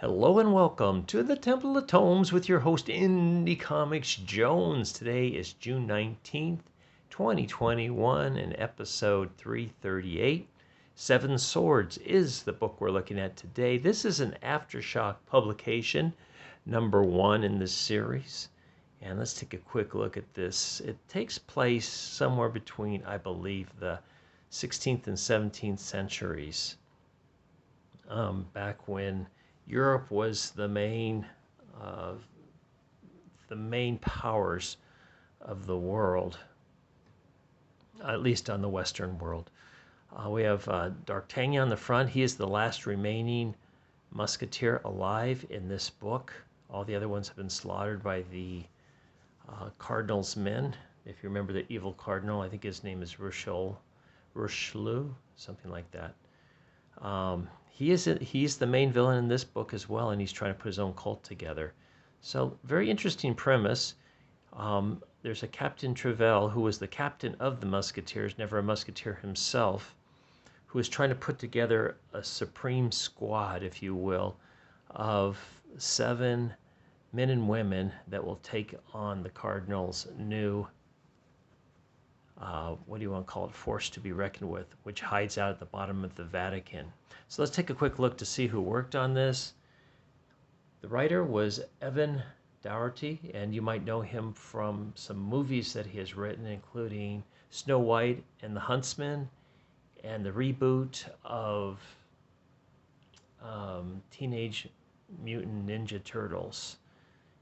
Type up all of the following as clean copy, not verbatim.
Hello and welcome to the Temple of Tomes with your host, Indie Comics Jones. Today is June 19th, 2021, and episode 338. Seven Swords is the book we're looking at today. This is an Aftershock publication, number 1 in this series. And let's take a quick look at this. It takes place somewhere between, I believe, the 16th and 17th centuries, back when Europe was the main powers of the world, at least on the Western world. We have D'Artagnan on the front. He is the last remaining musketeer alive in this book. All the other ones have been slaughtered by the Cardinal's men. If you remember the evil cardinal, I think his name is Richelieu, something like that. He's the main villain in this book as well, and he's trying to put his own cult together. So, very interesting premise. There's a Captain Trevelle, who was the captain of the Musketeers, never a musketeer himself, who is trying to put together a supreme squad, if you will, of 7 men and women that will take on the Cardinal's new what do you want to call it, force to be reckoned with, which hides out at the bottom of the Vatican. So let's take a quick look to see who worked on this. The writer was Evan Dougherty, and you might know him from some movies that he has written, including Snow White and the Huntsman, and the reboot of Teenage Mutant Ninja Turtles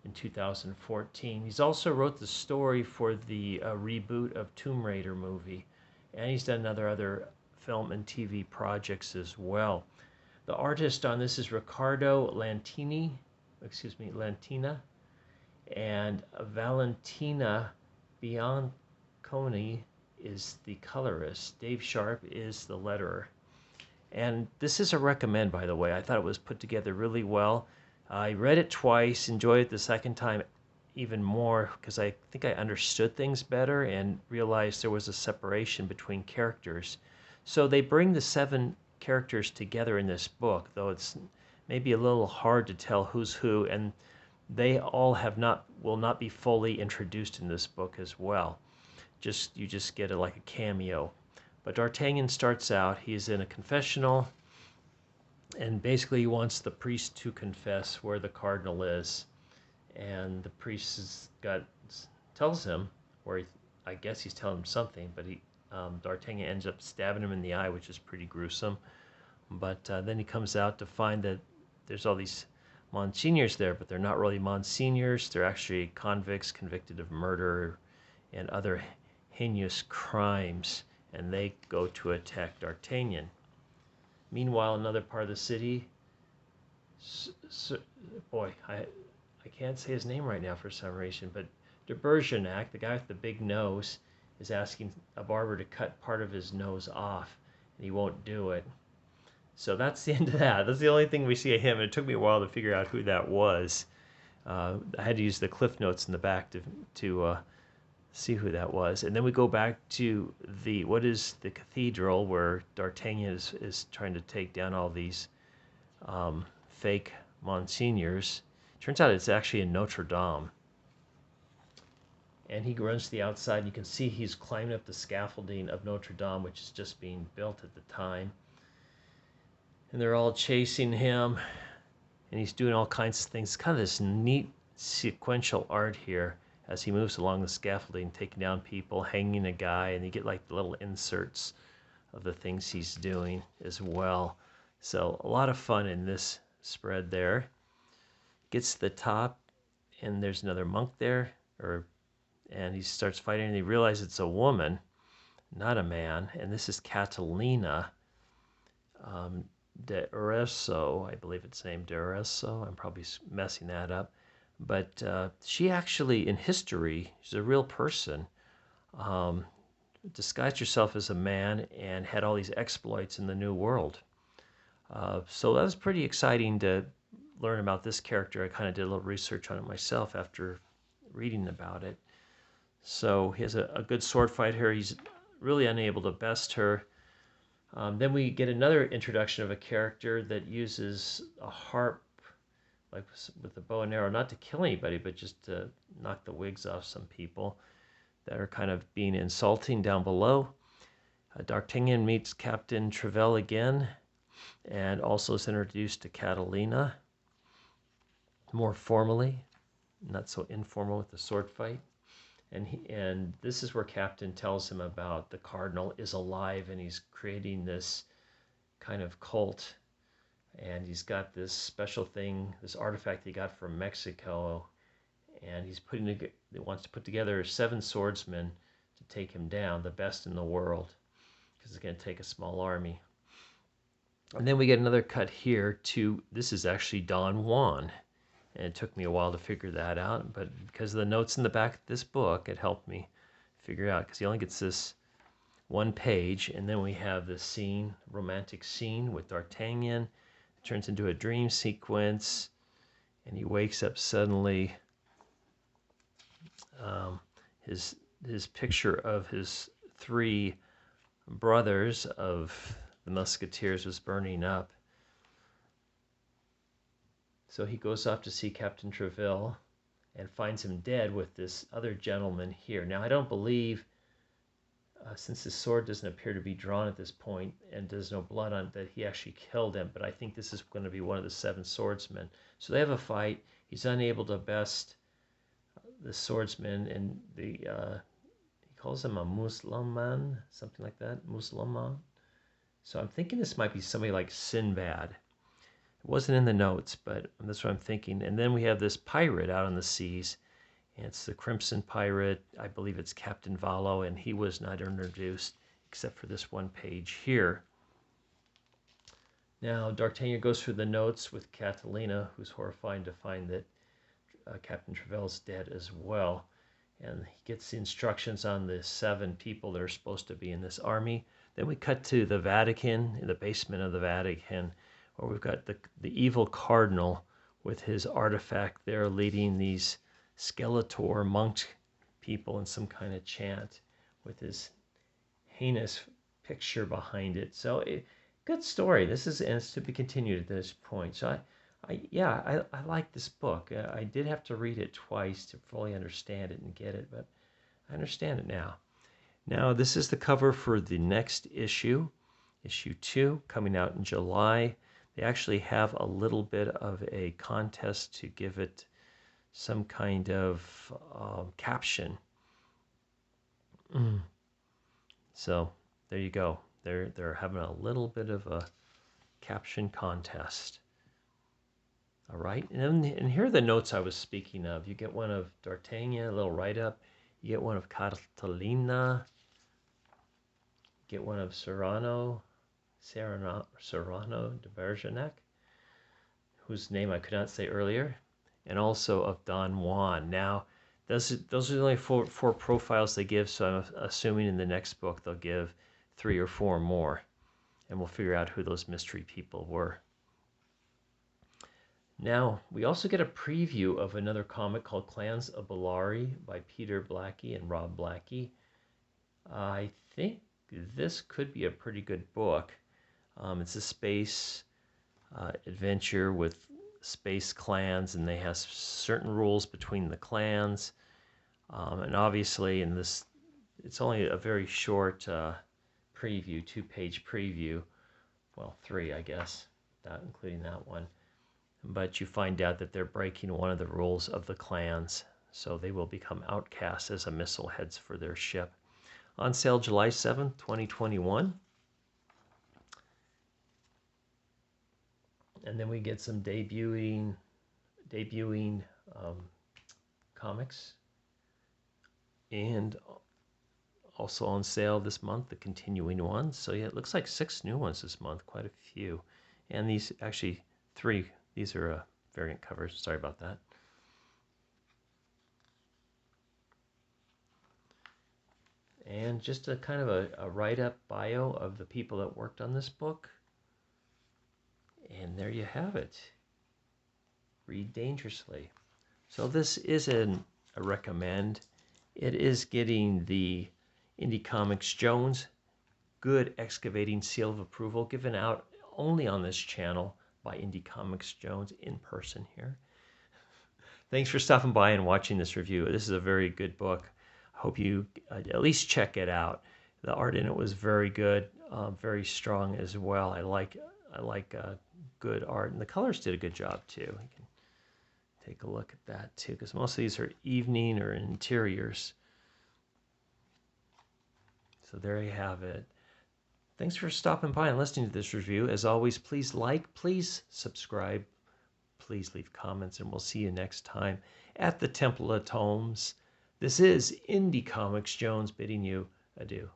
in 2014. He's also wrote the story for the reboot of Tomb Raider movie, and he's done other film and TV projects as well. The artist on this is Riccardo Lantina, and Valentina Bianconi is the colorist. Dave Sharp is the letterer. And this is a recommend, by the way. I thought it was put together really well. I read it twice, enjoyed it the second time even more because I think I understood things better and realized there was a separation between characters. So they bring the 7 characters together in this book, though it's maybe a little hard to tell who's who, and they all will not be fully introduced in this book as well. You just get like a cameo. But D'Artagnan starts out, he's in a confessional, and basically he wants the priest to confess where the cardinal is. And the priest tells him, I guess he's telling him something, but D'Artagnan ends up stabbing him in the eye, which is pretty gruesome. But then he comes out to find that there's all these monsignors there, but they're not really monsignors. They're actually convicts convicted of murder and other heinous crimes, and they go to attack D'Artagnan. Meanwhile, another part of the city, I can't say his name right now for some reason, but de Bergerac, the guy with the big nose, is asking a barber to cut part of his nose off, and he won't do it. So that's the end of that. That's the only thing we see of him, and it took me a while to figure out who that was. I had to use the cliff notes in the back to see who that was. And then we go back to the cathedral where D'Artagnan is trying to take down all these fake monsignors. Turns out it's actually in Notre Dame. And he runs to the outside, and you can see he's climbing up the scaffolding of Notre Dame, which is just being built at the time. And they're all chasing him, and he's doing all kinds of things. It's kind of this neat sequential art here as he moves along the scaffolding, taking down people, hanging a guy, and you get like the little inserts of the things he's doing as well. So a lot of fun in this spread there. Gets to the top, and there's another monk there, and he starts fighting, and he realizes it's a woman, not a man, and this is Catalina de Ureso, I believe it's named de Ureso. I'm probably messing that up. But she actually, in history, she's a real person, disguised herself as a man and had all these exploits in the New World. So that was pretty exciting to learn about this character. I kind of did a little research on it myself after reading about it. So he has a good sword fight here. He's really unable to best her. Then we get another introduction of a character that uses a harp like with the bow and arrow, not to kill anybody, but just to knock the wigs off some people that are kind of being insulting down below. D'Artagnan meets Captain Travell again, and also is introduced to Catalina more formally, not so informal with the sword fight. And this is where Captain tells him about the Cardinal is alive, and he's creating this kind of cult, and he's got this special thing, this artifact he got from Mexico, and he wants to put together 7 swordsmen to take him down, the best in the world, because it's going to take a small army. And then we get another cut here to, this is actually Don Juan. And it took me a while to figure that out, but because of the notes in the back of this book, it helped me figure out, because he only gets this one page, and then we have the scene, romantic scene with D'Artagnan. It turns into a dream sequence, and he wakes up suddenly. His picture of his 3 brothers of the Musketeers was burning up. So he goes off to see Captain Travell and finds him dead with this other gentleman here. Now, I don't believe, since his sword doesn't appear to be drawn at this point and there's no blood on it, that he actually killed him, but I think this is going to be one of the 7 swordsmen. So they have a fight. He's unable to best the swordsman, and he calls him a Musliman, something like that, Musliman. So I'm thinking this might be somebody like Sinbad. It wasn't in the notes, but that's what I'm thinking. And then we have this pirate out on the seas, and it's the Crimson Pirate. I believe it's Captain Vallo, and he was not introduced except for this one page here. Now, D'Artagnan goes through the notes with Catalina, who's horrified to find that Captain Travell's dead as well. And he gets the instructions on the 7 people that are supposed to be in this army. Then we cut to the Vatican, in the basement of the Vatican, where we've got the evil cardinal with his artifact there leading these Skeletor monk people in some kind of chant with his heinous picture behind it. So, good story. This is, and it's to be continued at this point. So I like this book. I did have to read it twice to fully understand it and get it, but I understand it now. Now, this is the cover for the next issue, issue 2, coming out in July. They actually have a little bit of a contest to give it some kind of caption. So there you go. They're having a little bit of a caption contest. All right, and here are the notes I was speaking of. You get one of D'Artagnan, a little write-up. You get one of Catalina. You get one of Serrano de Bergerac, whose name I could not say earlier, and also of Don Juan. Now, those are the only four profiles they give, so I'm assuming in the next book they'll give 3 or 4 more, and we'll figure out who those mystery people were. Now, we also get a preview of another comic called Clans of Bellari by Peter Blackie and Rob Blackie. I think this could be a pretty good book. It's a space adventure with space clans, and they have certain rules between the clans. And obviously, in this, it's only a very short preview, 2-page preview. Well, 3, I guess, not including that one. But you find out that they're breaking one of the rules of the clans, so they will become outcasts as a missile heads for their ship. On sale July 7th, 2021. And then we get some debuting comics. And also on sale this month, the continuing ones. So yeah, it looks like 6 new ones this month, quite a few. And these, actually 3, these are variant covers, sorry about that. And just a kind of a write-up bio of the people that worked on this book. And there you have it. Read dangerously. So this is a recommend. It is getting the Indie Comics Jones Good Excavating Seal of Approval, given out only on this channel, by Indie Comics Jones in person here. Thanks for stopping by and watching this review. This is a very good book. I hope you at least check it out. The art in it was very good, very strong as well. I like good art, and the colors did a good job too. You can take a look at that too, because most of these are evening or interiors. So there you have it. Thanks for stopping by and listening to this review. As always, please like, please subscribe, please leave comments, and we'll see you next time at the Temple of Tomes. This is Indie Comics Jones bidding you adieu.